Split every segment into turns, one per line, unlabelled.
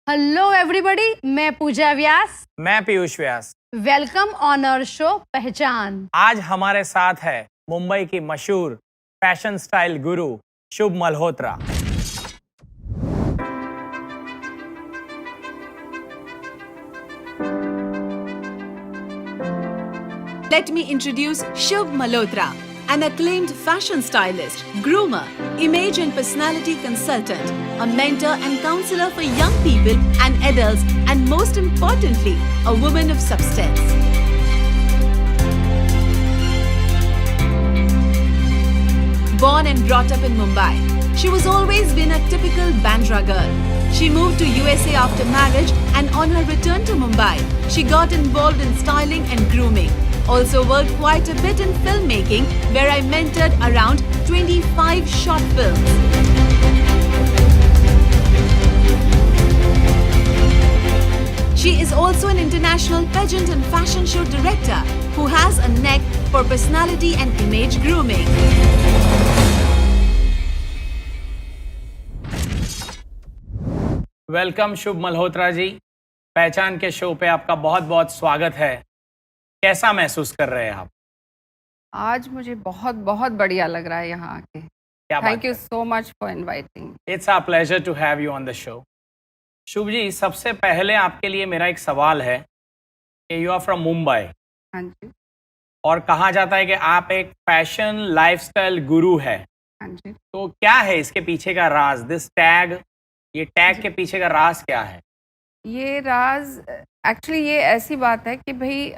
Hello everybody, मैं पूजा व्यास।
मैं पीयूष व्यास।
Welcome on our show पहचान।
आज हमारे साथ है मुंबई की मशहूर fashion style Guru Shubh Malhotra.
Let me introduce Shubh Malhotra, an acclaimed fashion stylist, groomer, image and personality consultant, a mentor and counselor for young people and adults, and most importantly, a woman of substance. Born and brought up in Mumbai, she was always been a typical Bandra girl. She moved to USA after marriage, and on her return to Mumbai, she got involved in styling and grooming. Also worked quite a bit in filmmaking, where I mentored around 25 short films. She is also an international pageant and fashion show director who has a knack for personality and image grooming.
Welcome Shubh Malhotra ji. Pehchaan के show पे आपका बहुत बहुत स्वागत है। कैसा महसूस कर रहे हैं आप?
आज मुझे बहुत बहुत बढ़िया लग रहा है यहाँ आके।
क्या बात
थैंक यू
है?
So much for inviting.
It's our pleasure to have you on the show. Shubh ji, सबसे पहले आपके लिए मेरा एक सवाल है कि यू आर फ्रॉम मुंबई
हाँ जी,
और कहा जाता है कि आप एक फैशन लाइफस्टाइल गुरु है।
हाँ जी।
तो क्या है इसके पीछे का राज? दिस टैग, ये टैग के पीछे का राज क्या है?
ये राज एक्चुअली ये ऐसी बात है कि भाई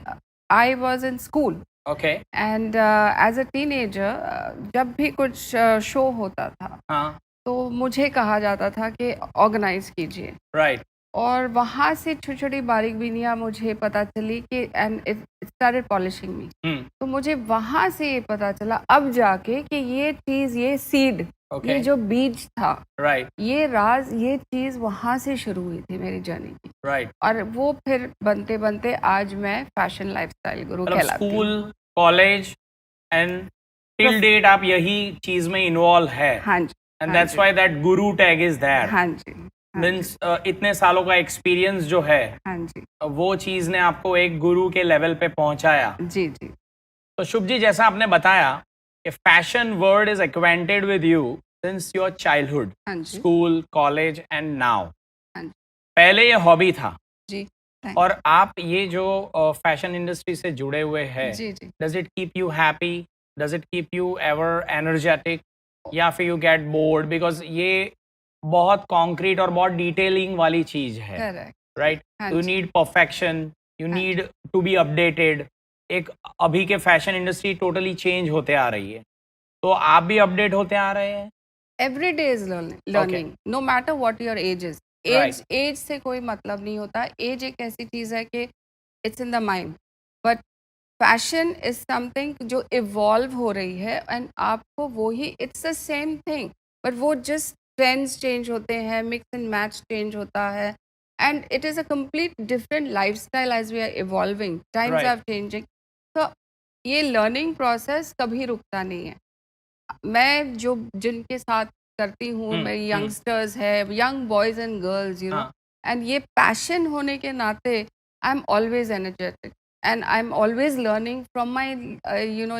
I was in school
okay.
And as a teenager जब भी कुछ शो होता था
हाँ,
तो मुझे कहा जाता था कि ऑर्गेनाइज कीजिए,
राइट।
और वहाँ से छोटी छोटी बारीक बीनियाँ मुझे पता चली कि एंड इट स्टार्टेड पॉलिशिंग मी। तो मुझे वहाँ से ये पता चला अब जाके कि ये चीज़, ये सीड,
ओके,
ये जो बीज था,
राइट,
ये राज, ये चीज़ वहाँ से शुरू हुई थी मेरी जर्नी की।
राइट।
और वो फिर बनते बनते आज मैं फैशन लाइफस्टाइल गुरु
मतलब
कहलाती हूँ।
School, college and till date आप यही चीज में इन्वॉल्व है।
हाँ जी,
एंड
हाँ
दैट्स
जी,
why that guru tag is there.
हाँ जी, हाँ जी,
मींस इतने सालों का एक्सपीरियंस जो है
हाँ जी,
वो चीज ने आपको एक गुरु के लेवल पे पहुंचाया।
जी जी,
तो शुभ जी, जैसा आपने बताया कि fashion word is acquainted with you since your childhood,
हाँ जी,
स्कूल, कॉलेज एंड नाउ।
हाँ जी,
पहले ये हॉबी था
जी, थैंक
और आप ये जो फैशन इंडस्ट्री से जुड़े हुए हैं,
जी जी।
Does it keep you happy? Does it keep you ever energetic? या फिर यू गेट बोर्ड? बिकॉज ये बहुत कॉन्क्रीट और बहुत डिटेलिंग वाली चीज है,
करेक्ट,
राइट?
हाँ
यू
जी,
नीड परफेक्शन, यू
हाँ
नीड टू बी अपडेटेड। एक अभी के फैशन इंडस्ट्री टोटली चेंज होते आ रही है, तो आप भी अपडेट होते आ रहे हैं।
Every day is learning, no matter what your age is.
Right,
age से कोई मतलब नहीं होता। एज एक ऐसी चीज़ है कि it's in the mind, but fashion is something जो इवॉल्व हो रही है, एंड आपको वो ही, it's the same thing, but वो जस्ट ट्रेंड्स चेंज होते हैं, मिक्स एंड मैच चेंज होता है, and it is a complete different lifestyle as we are evolving, times
right,
are changing. तो ये लर्निंग प्रोसेस कभी रुकता नहीं है। मैं जो जिनके साथ करती हूँ, मेरी यंगस्टर्स है, यंग बॉयज एंड गर्ल्स,
हाँ,
एंड ये पैशन होने के नाते I am always energetic, and I'm always learning from my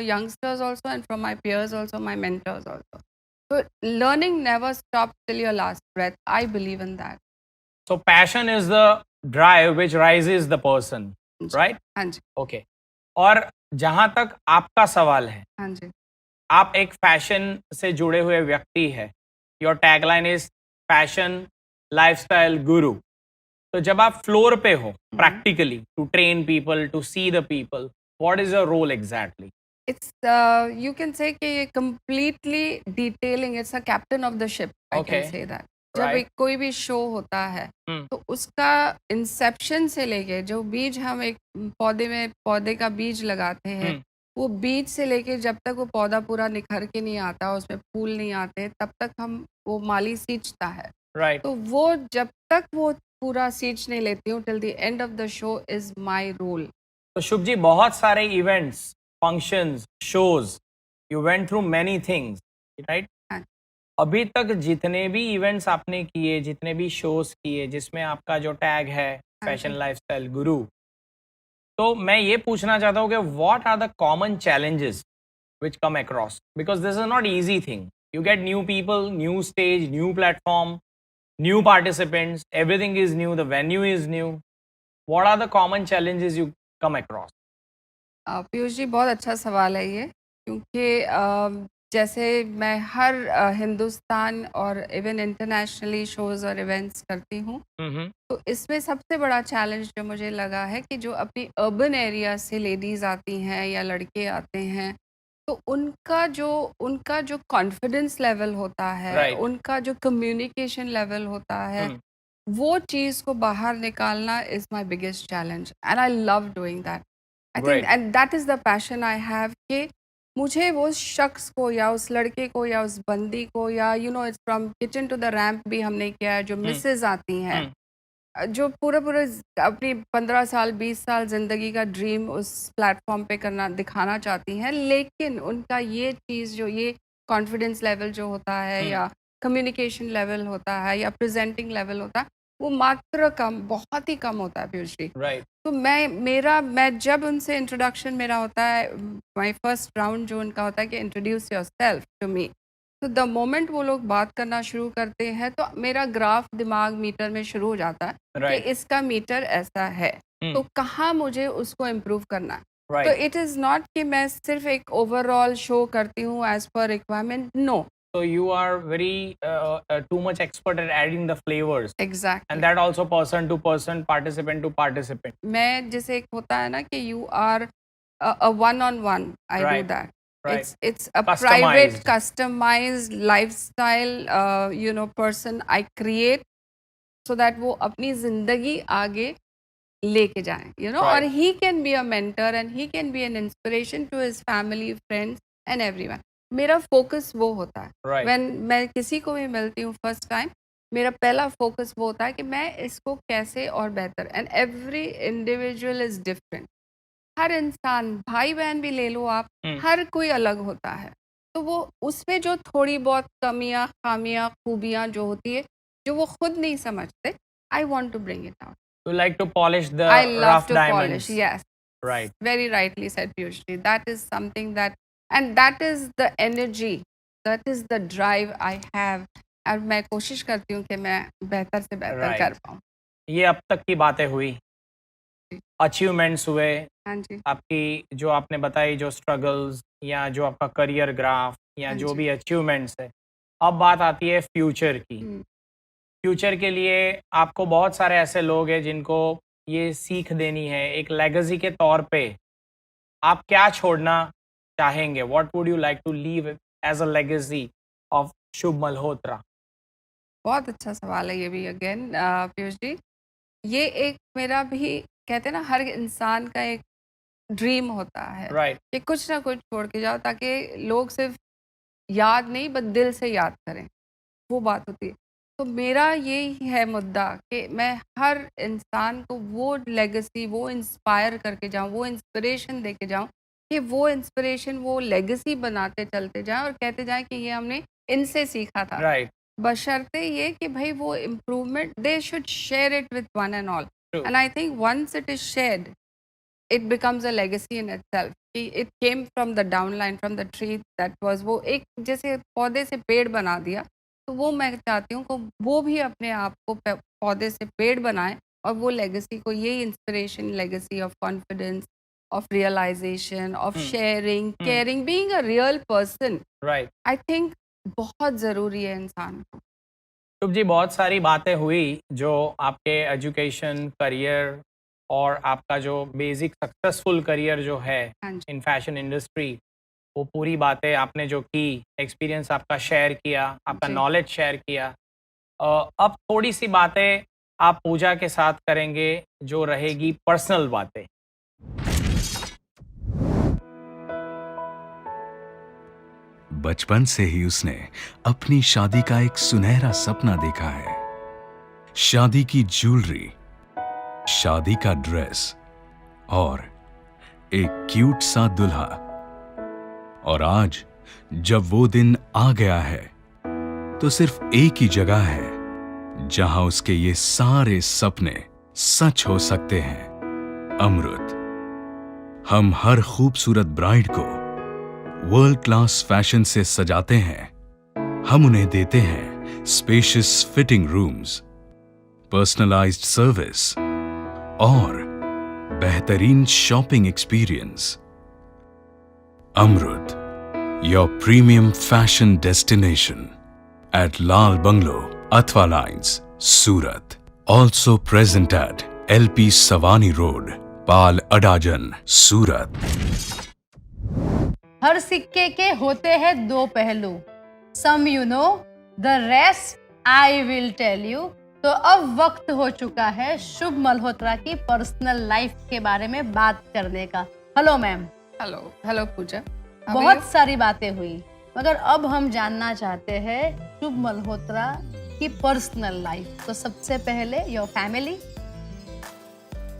youngsters also, and from my peers also, my mentors also. So learning never stops till your last breath. I believe in that.
so passion is the drive which rises the person, right?
हाँ जी,
okay. और जहां तक आपका सवाल है,
हाँ जी,
आप एक फैशन से जुड़े हुए व्यक्ति है। Your tagline is fashion lifestyle guru. तो जब आप फ्लोर पे हो practically to train people, to see the people, what is your role exactly?
it's you can say कि ये completely detailing, it's a captain of the ship, I
Okay.
can say that. जब
Right.
एक कोई भी show होता है तो उसका इंसेप्शन से लेके जो बीज हम एक पौधे का बीज लगाते हैं, वो बीज से लेके जब तक वो पौधा पूरा निखर के नहीं आता, उसमें फूल नहीं आते, तब तक हम वो माली सींचता है।
राइट।
तो वो जब तक वो पूरा सींचने लेती हूँ, till the end of the show is my role.
तो शुभ जी, बहुत सारे events, functions, shows, you went through many things, right?
हाँ।
अभी तक जितने भी इवेंट्स आपने किए, जितने भी शोज किए, जिसमें आपका जो टैग है फैशन
जी।
लाइफस्टाइल गुरु, तो मैं ये पूछना चाहता हूँ कि what are the common challenges which come across, because this is not easy thing. You get new people, new stage, new platform, new participants, everything is new, the venue is new. What are the common challenges you come across?
Piyush ji, बहुत अच्छा सवाल है ये, क्योंकि जैसे मैं हर हिंदुस्तान और even internationally shows और इवेंट्स करती हूँ,
Mm-hmm.
तो इसमें सबसे बड़ा चैलेंज जो मुझे लगा है कि जो अपनी अर्बन एरिया से लेडीज़ आती हैं या लड़के आते हैं, तो उनका जो कॉन्फिडेंस लेवल होता है,
Right.
उनका जो कम्युनिकेशन लेवल होता है,
Hmm.
वो चीज़ को बाहर निकालना is my biggest challenge and I love doing that. I think
Great.
And that is the passion I have कि मुझे वो शख्स को या उस लड़के को या उस बंदी को या it's from kitchen to the ramp भी हमने किया है, जो मिसेज आती हैं,
Hmm.
जो पूरे अपनी 15 साल 20 साल ज़िंदगी का ड्रीम उस प्लेटफॉर्म पे करना दिखाना चाहती हैं, लेकिन उनका ये चीज़ जो ये कॉन्फिडेंस लेवल जो होता है
Hmm.
या कम्युनिकेशन लेवल होता है या प्रेजेंटिंग लेवल होता है, वो मात्र कम, बहुत ही कम होता है पीयूष जी।
Right.
तो मैं जब उनसे इंट्रोडक्शन मेरा होता है, माय फर्स्ट राउंड जो उनका होता है कि इंट्रोड्यूस योरसेल्फ टू मी, तो द मोमेंट वो लोग बात करना शुरू करते हैं तो मेरा ग्राफ दिमाग मीटर में शुरू हो जाता है कि
Right.
इसका मीटर ऐसा है,
Hmm.
तो कहाँ मुझे उसको इम्प्रूव करना है। तो
Right.
इट इज़ नॉट कि मैं सिर्फ एक ओवरऑल शो करती हूँ as per requirement, no.
So you are very too much expert at adding the flavors, and
exactly.
that also person to person, participant to participant.
मैं जैसे एक होता है ना कि you are a one-on-one, I do
Right.
that.
Right.
It's a private,
Customized.
customized lifestyle, person I create so that वो अपनी जिंदगी आगे लेके जाएं, और
Right.
he can be a mentor and he can be an inspiration to his family, friends and everyone. मेरा focus वो होता है।
Right.
When मैं किसी को भी मिलती हूँ फर्स्ट टाइम, मेरा पहला फोकस वो होता है कि मैं इसको कैसे और बेहतर, and every individual is different. हर इंसान, भाई बहन भी ले लो आप, हर कोई अलग होता है, तो वो उसमें जो थोड़ी बहुत कमियां, खामियां, खूबियां जो होती है, जो वो खुद नहीं समझते, I want to bring it out.
You like to polish the
I love
rough
to
diamonds.
polish, yes.
Right.
Very rightly said, Piyushji. That is something that is the energy, that is the drive I have. और मैं कोशिश करती हूँ कि मैं बेहतर से बेहतर
Right.
कर पाऊँ।
ये अब तक की बातें हुई, अचीवमेंट्स हुए,
हाँ जी।
आपकी जो आपने बताई जो स्ट्रगल्स या जो आपका करियर ग्राफ या
हाँ
जो
जी।
भी अचीवमेंट्स है। अब बात आती है फ्यूचर की।
हम्म,
फ्यूचर के लिए आपको बहुत सारे ऐसे लोग हैं जिनको ये सीख देनी है, एक लेगेसी के तौर पे आप क्या छोड़ना चाहेंगे? What would you like to leave as a legacy of Shubh Malhotra?
बहुत अच्छा सवाल है ये भी अगेन पीयूष जी। ये एक मेरा भी, कहते हैं ना, हर इंसान का एक ड्रीम होता है
राइट।
कि कुछ ना कुछ छोड़ के जाओ, ताकि लोग सिर्फ याद नहीं बस दिल से याद करें, वो बात होती है। तो मेरा यही है मुद्दा कि मैं हर इंसान को वो लेगेसी, वो इंस्पायर करके जाऊं, वो इंस्पिरेशन दे के जाऊं, कि वो इंस्पिरेशन, वो लेगेसी बनाते चलते जाएं और कहते जाएं कि ये हमने इनसे सीखा था।
राइट।
बशर्ते ये कि भाई वो improvement, they should share it with one and all,
True.
And I think once it is shared, it becomes a legacy in itself. It came from the downline, from the tree that was, वो एक जैसे पौधे से पेड़ बना दिया, तो वो मैं चाहती हूँ कि वो भी अपने आप को पौधे से पेड़ बनाए और वो लेगेसी को, यही inspiration, legacy of confidence, of realisation, of sharing, caring, being a real person,
right.
I think बहुत ज़रूरी है इंसान को।
शुभ जी, बहुत सारी बातें हुई जो आपके एजुकेशन, करियर और आपका जो बेसिक सक्सेसफुल करियर जो है
हाँ जी।
इन फैशन इंडस्ट्री, वो पूरी बातें आपने जो की, एक्सपीरियंस आपका शेयर किया, आपका
जी।
नॉलेज शेयर किया। अब थोड़ी सी बातें आप पूजा के साथ करेंगे जो रहेगी पर्सनल बातें।
बचपन से ही उसने अपनी शादी का एक सुनहरा सपना देखा है। शादी की ज्वेलरी, शादी का ड्रेस और एक क्यूट सा दूल्हा। और आज जब वो दिन आ गया है, तो सिर्फ एक ही जगह है जहां उसके ये सारे सपने सच हो सकते हैं, अमृत। हम हर खूबसूरत ब्राइड को वर्ल्ड क्लास फैशन से सजाते हैं। हम उन्हें देते हैं spacious fitting rooms, personalised service और बेहतरीन shopping experience. Amrit, your premium fashion destination at Lal Bungalow, Athwa Lines, Surat. Also present at LP Savani Road, Pal Adajan, Surat.
हर सिक्के के होते हैं दो पहलू, some you know, the rest I will tell you. तो अब वक्त हो चुका है शुभ मल्होत्रा की पर्सनल लाइफ के बारे में बात करने का। Hello ma'am.
हेलो पूजा।
बहुत सारी बातें हुई, मगर अब हम जानना चाहते हैं शुभ मल्होत्रा की पर्सनल लाइफ। तो सबसे पहले your family.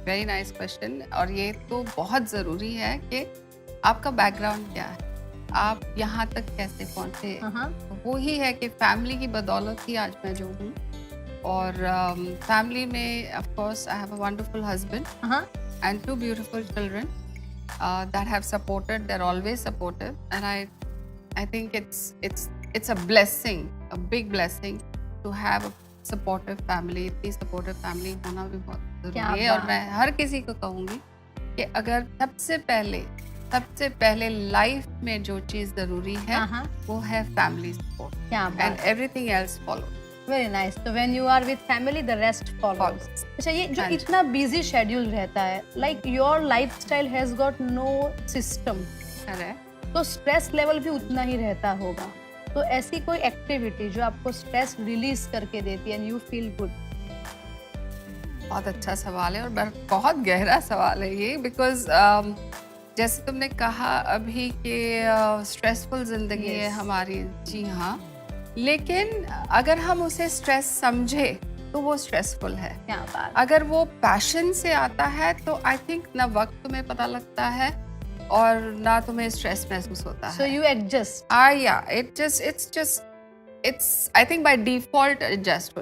Very nice question. और ये तो बहुत ज़रूरी है कि आपका बैकग्राउंड क्या है, आप यहाँ तक कैसे पहुँचे। वो ही है कि फैमिली की बदौलत ही आज मैं जो हूँ। और फैमिली में of course I have a wonderful husband and 2 beautiful children that have supported, they're always supportive, and I think it's a blessing, a big blessing to have a supportive family. इतनी supportive family होना भी बहुत ज़रूरी है। और मैं हर किसी को कहूँगी कि अगर सबसे पहले लाइफ में जो चीज़ ज़रूरी है वो है family support, and everything else follow.
Very nice. तो when you are with family the rest follows. अच्छा, ये जो इतना बिजी शेड्यूल रहता है, like your lifestyle has got no system, तो स्ट्रेस लेवल भी उतना ही रहता होगा। तो ऐसी कोई एक्टिविटी जो आपको स्ट्रेस रिलीज करके देती है एंड यू फील गुड।
बहुत अच्छा सवाल है और बहुत गहरा सवाल है ये, बिकॉज जैसे तुमने कहा अभी कि स्ट्रेसफुल जिंदगी है हमारी। जी हाँ, लेकिन अगर हम उसे स्ट्रेस समझे तो वो स्ट्रेसफुल है।
क्या बात।
अगर वो पैशन से आता है तो आई थिंक ना वक्त तुम्हें पता लगता है और ना तुम्हें स्ट्रेस महसूस होता है।
So you adjust.
Yeah, it's I think by default adjust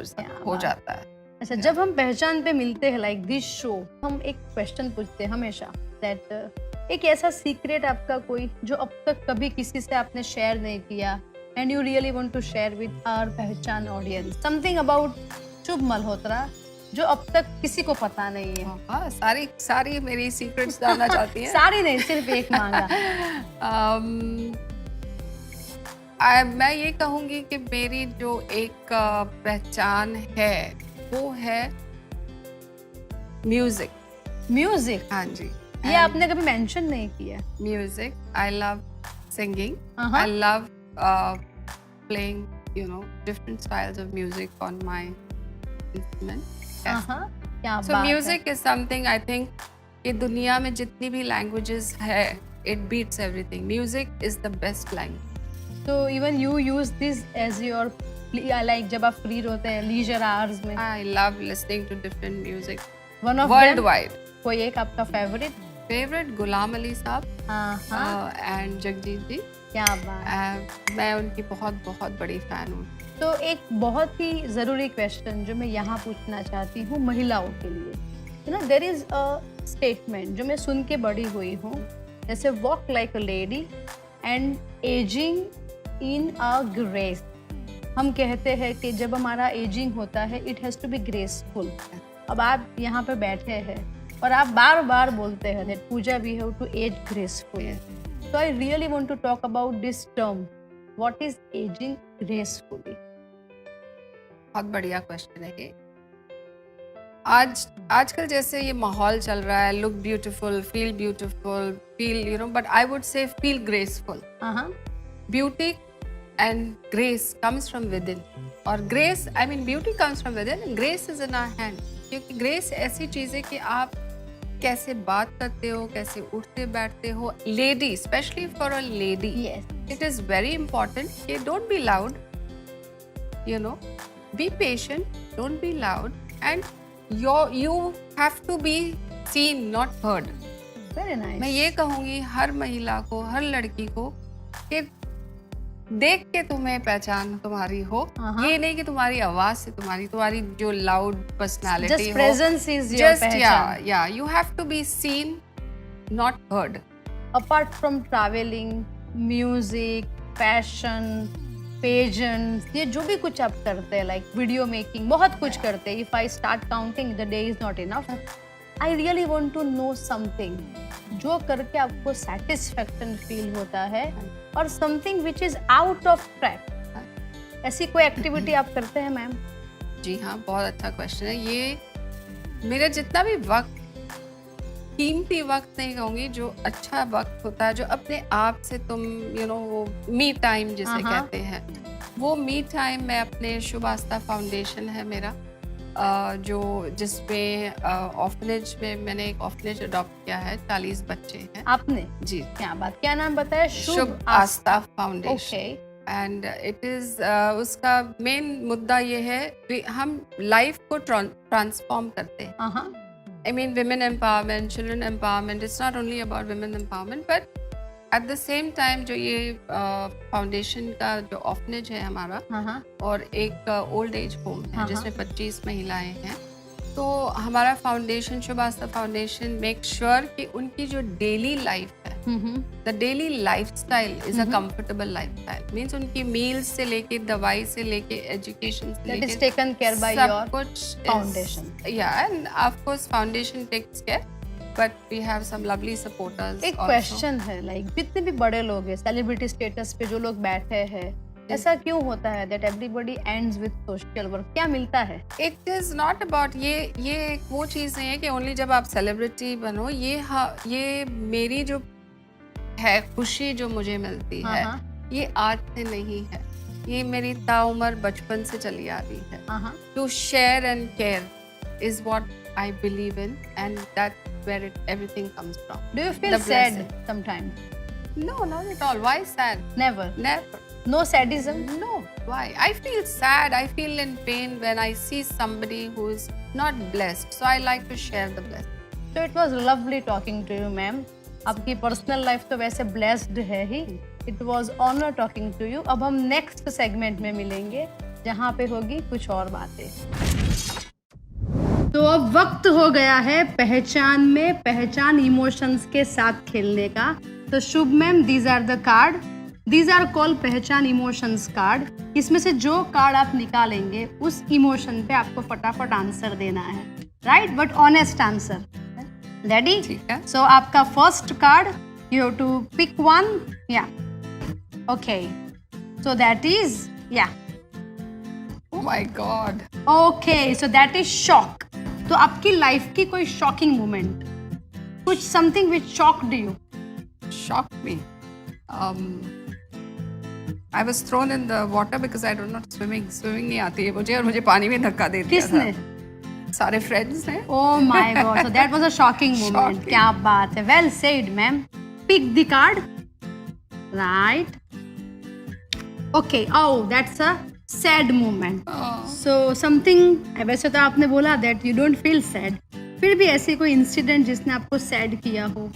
हो जाता है।
अच्छा, जब हम पहचान पे मिलते हैं लाइक दिस शो, हम एक क्वेश्चन पूछते हैं हमेशा दैट एक ऐसा सीक्रेट आपका कोई जो अब तक कभी किसी से आपने शेयर नहीं किया and you really want to share with our Pehchaan audience, something about Shubh Malhotra जो अब तक किसी को पता नहीं है।
हाँ, सारी मेरी सीक्रेट्स जानना चाहती हैं।
सारी नहीं, सिर्फ एक मांगा।
मैं ये कहूँगी कि मेरी जो एक पहचान है वो है म्यूजिक। हाँ जी,
ये आपने कभी मेंशन नहीं किया।
Music, I love singing, I love playing different styles of music on my instrument.
क्या
So music is something I think कि दुनिया में जितनी भी languages है, it beats everything. Music is the best language.
So even you use this as your like जब आप free होते हैं leisure hours में।
I love listening to different music.
One of
worldwide.
कोई एक आपका favorite?
गुलाम अली साहब and जगजीत जी।
क्या बात।
मैं उनकी बहुत बड़ी फैन हूँ।
तो एक बहुत ही ज़रूरी क्वेश्चन जो मैं यहाँ पूछना चाहती हूँ महिलाओं के लिए, देयर इज़ अ स्टेटमेंट जो मैं सुन के बड़ी हुई हूँ, जैसे walk like a lady and ageing in a grace. हम कहते हैं कि जब हमारा एजिंग होता है it has to be graceful. अब आप यहाँ पे बैठे हैं और आप बार बार बोलते हैं that Pooja we have to age graceful. So I really want to talk about this term. What is aging gracefully?
बहुत बढ़िया क्वेश्चन है ये। आजकल जैसे ये माहौल चल रहा है, look beautiful, feel but I would say feel graceful. Beauty and grace comes from within. और grace, I mean beauty comes from within and grace is in our hand. क्योंकि grace ऐसी चीज़ है कि आप कैसे बात करते हो, कैसे उठते बैठते हो। Lady, specially for a lady, it is very important कि don't be loud, be patient, don't be loud, and you have to be seen, not heard.
Very nice.
मैं ये कहूँगी हर महिला को, हर लड़की को कि देख के तुम्हें पहचान तुम्हारी हो,
हाँ।
ये नहीं कि तुम्हारी आवाज से तुम्हारी जो लाउड पर्सनालिटी
जस्ट
हो,
प्रेजेंस इज योर
just
पहचान.
yeah, you have to be seen, not heard.
Apart from traveling, music, fashion, pageants, ये जो भी कुछ आप करते हैं, like video making, बहुत कुछ करते हैं. If I start counting, the day is not enough. I really want to know something जो करके आपको satisfaction feel होता है और something which is out of track. ऐसी कोई एक्टिविटी आप करते हैं मैम?
जी हाँ, बहुत अच्छा क्वेश्चन है ये. मेरा जितना भी वक्त, कीमती वक्त नहीं कहूँगी, जो अच्छा वक्त होता है, जो अपने आप से तुम वो मी टाइम जिसे
हाँ.
कहते हैं, वो मी टाइम मैं अपने शुभ आस्था फाउंडेशन है मेरा, जो जिसमें ऑर्फनेज में मैंने एक ऑर्फनेज अडॉप्ट किया है. 40 बच्चे हैं.
आपने?
जी,
क्या बात, क्या नाम बताया?
Shubh Aastha foundation.
Okay.
And it is उसका मेन मुद्दा ये है कि हम लाइफ को ट्रांसफॉर्म करते हैं.
हाँ.
I mean, women empowerment, children empowerment. It's not only about women empowerment, but at the same time, जो ये फाउंडेशन का जो ऑर्फनेज है हमारा,
हाँ.
और एक ओल्ड एज होम है
हाँ.
जिसमें 25 महिलाएं हैं. तो हमारा फाउंडेशन, शुभ आस्था फाउंडेशन, मेक श्योर कि उनकी जो डेली लाइफ है, the daily lifestyle is a comfortable lifestyle. Means उनकी मील्स से लेके, दवाई से लेके, एजुकेशन से
That is
लेके,
taken care by
सब
your
कुछ
foundation.
Yeah, and of course foundation takes care, but we have some lovely supporters.
एक
also.
क्वेश्चन है, लाइक जितने भी बड़े लोग हैं, सेलिब्रिटी स्टेटस पे जो लोग बैठे हैं, ऐसा क्यों होता है that everybody ends with social work? क्या मिलता है?
It is not about ये एक वो चीज़ नहीं है कि ओनली जब आप सेलिब्रिटी बनो, ये मेरी जो है खुशी जो मुझे मिलती है, ये आज से नहीं है, ये मेरी ताउम्र बचपन से चली आ रही है.
हाँ.
To share and care is what I believe in, and that's where everything comes from.
Do you feel
The
sad
blessing.
sometimes?
No, not at all. Why sad?
Never.
Never.
No sadism?
No. Why? I feel sad. I feel in pain when I see somebody who's not blessed. So I like to share the blessing.
So it was lovely talking to you, ma'am. आपकी personal life तो वैसे blessed है ही. It was honour talking to you. अब हम next segment में मिलेंगे जहाँ पे होगी कुछ और बातें. तो अब वक्त हो गया है पहचान में पहचान इमोशंस के साथ खेलने का. तो Shubh ma'am, these are the card. These are called Pehchaan emotions card. इसमें से जो कार्ड आप निकालेंगे उस इमोशन पे आपको फटाफट आंसर देना है. Right, but honest answer. Ready?
ठीक है.
सो आपका first card, you have to pick one. या okay, so that is
Oh my God.
Okay, so that is shock. तो आपकी लाइफ की कोई शॉकिंग मोमेंट, कुछ something which shocked you?
Shocked me. I was thrown in the water because I do not swimming. Swimming नहीं आती है मुझे, और मुझे पानी में धक्का दे दिया
किसने?
था. सारे फ्रेंड्स ने.
Oh my God! So that was a shocking moment.
Shocking.
क्या बात है? Well said, ma'am. Pick the card. Right. Okay. Oh, that's a sad moment. So something. वैसे तो आपने बोला that you don't feel sad. फिर भी ऐसे कोई इंसिडेंट जिसने आपको सैड किया हो?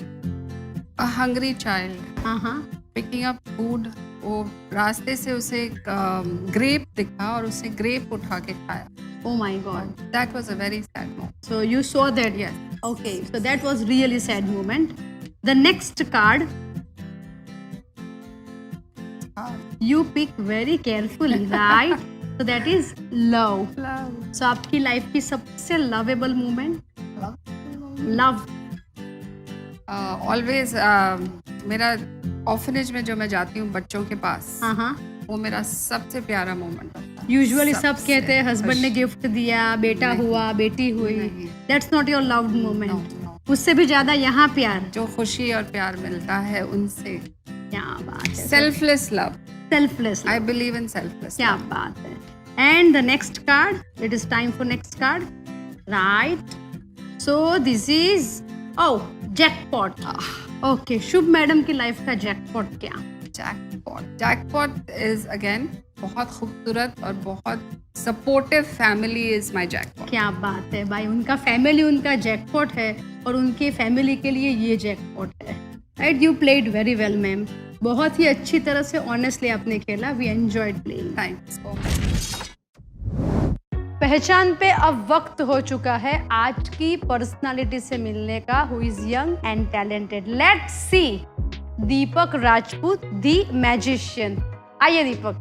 A hungry child.
हाँ.
Picking up food. वो रास्ते से उसे ग्रेप दिखा और उसे ग्रेप उठा के खाया.
Oh my God.
That was a very sad moment.
So you saw that?
Yes.
Okay. So that was really sad moment. The next card. You pick very carefully, right? So that is love. So आपकी life की सबसे lovable moment? Love.
Always मेरा orphanage में जो मैं जाती हूँ बच्चों के पास,
हाँ.
वो मेरा सबसे प्यारा मोमेंट होता है.
यूजुअली सब
सबसे
कहते हैं हस्बैंड ने गिफ्ट दिया, बेटा
नहीं।
हुआ, बेटी हुई.
नहीं।
That's not your loved moment.
No.
उससे भी ज्यादा यहाँ प्यार.
जो खुशी और प्यार मिलता है उनसे.
क्या बात है.
Selfless love.
Selfless.
I believe in selfless.
क्या बात है. And the next card, it is time for next card. Right. So this is jackpot. Okay, Shubh madam की लाइफ का जैकपॉट क्या?
जैकपॉट इज अगेन बहुत खूबसूरत और बहुत supportive family is my jackpot.
क्या बात है भाई, उनका फैमिली उनका जैकपॉट है और उनकी फैमिली के लिए ये जैकपॉट है. Right, you played very well ma'am. बहुत ही अच्छी तरह से ऑनेस्टली आपने खेला. We enjoyed playing.
Thanks so much.
Pehchaan पे अब वक्त हो चुका है आज की पर्सनालिटी से मिलने का, who is young and talented. Let's see Deepak Rajput the magician. आइए Deepak,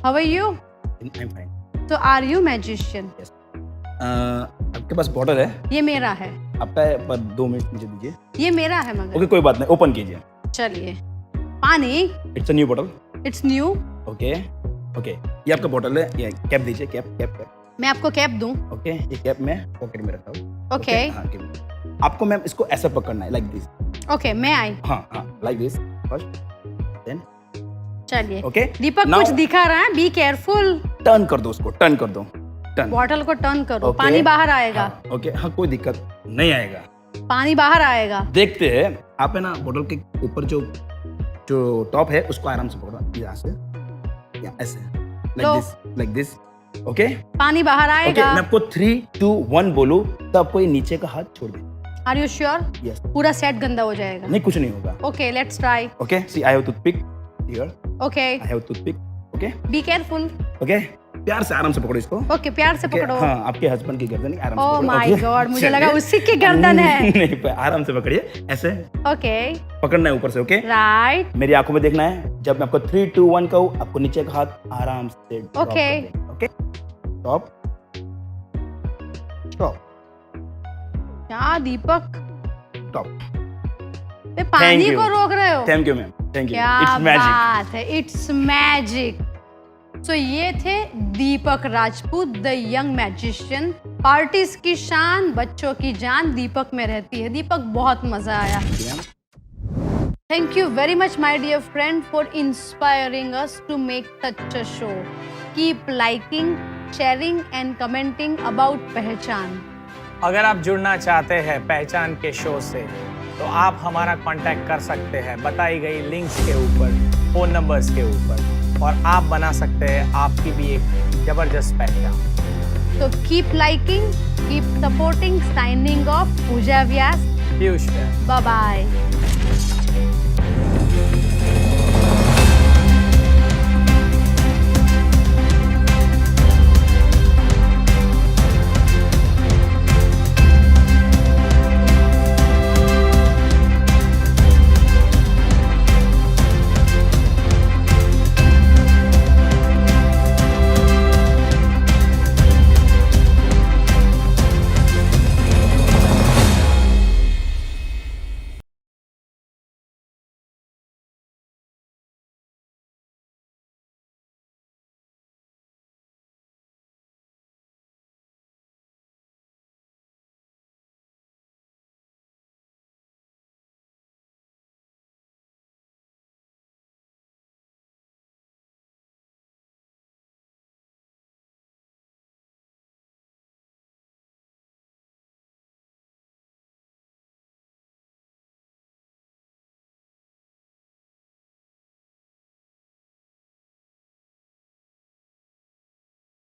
how are you?
I am fine.
तो आर यू मैजिशियन?
आपके पास बॉटल है?
ये मेरा है.
आपका है, पर 2 मिनट मुझे दीजिए.
ये मेरा है मगर.
ओके, कोई बात नहीं, ओपन कीजिए.
चलिए. पानी.
It's a new bottle.
It's new.
Okay okay, ये आपका बॉटल है. ये कैप दीजिए. Cap cap cap.
मैं आपको कैप दूं?
ओके, ये कैप मैं पॉकेट में रखा हूँ.
ओके
हाँ, आपको मैम इसको ऐसा पकड़ना है, लाइक दिस.
ओके, मैं आई.
हाँ हाँ, लाइक दिस फर्स्ट, देन
चलिए.
ओके.
दीपक
Now-
कुछ दिखा रहा है, बी केयरफुल.
टर्न कर दो उसको, टर्न कर दो. टर्न.
बॉटल को टर्न करो.
Okay.
पानी बाहर आएगा.
हाँ, ओके. हाँ, कोई दिक्कत नहीं आएगा.
पानी बाहर आएगा.
देखते हैं. आप है ना बॉटल के ऊपर जो टॉप है उसको आराम से पकड़ो, यहाँ से, यहाँ ऐसे,
लो.
Like this. ओके
पानी बाहर
ओके,
आएगा.
मैं आपको 3, 2, 1 बोलूं तो आपको ये नीचे का हाथ छोड़ दे.
Are you sure?
यस.
पूरा सेट गंदा हो जाएगा.
नहीं, कुछ नहीं होगा.
Okay, let's try.
Okay, see I have toothpick here.
Okay,
I have toothpick. Okay
be careful.
Okay, प्यार से आराम से पकड़ो इसको.
ओके, प्यार से
Okay,
पकड़ो.
हाँ, आपके हस्बैंड की गर्दन आराम से
ओह
पकड़ो.
My
okay?
गॉड, मुझे
चलिए.
लगा उसी की गर्दन है.
नहीं, आराम से पकड़िए, ऐसे
ओके,
पकड़ना है ऊपर से. Okay,
right.
मेरी आंखों में देखना है. जब मैं आपको 3, 2, 1 कहूँ, आपको नीचे का हाथ आराम से drop
Okay.
कर देना. ओके, स्टॉप स्टॉप
क्या दीपक,
स्टॉप.
पे पानी
you.
को रोक रहे हो?
Thank you ma'am, thank you.
क्या
इट्स मैजिक.
बात है, इट्स मैजिक. सो ये थे Deepak Rajput the young magician. Parties की शान, बच्चों की जान दीपक में रहती है. दीपक, बहुत मजा आया. Thank you very much, my dear friend, for inspiring us to make such a show. Keep liking, sharing and commenting about पहचान.
अगर आप जुड़ना चाहते हैं पहचान के शो से तो आप हमारा कांटेक्ट कर सकते हैं बताई गई लिंक्स के ऊपर, फ़ोन नंबर्स के ऊपर, और आप बना सकते हैं आपकी भी एक ज़बरदस्त पहचान.
So keep liking, keep supporting. Signing off, Pooja Vyas.
Piyush.
Bye bye.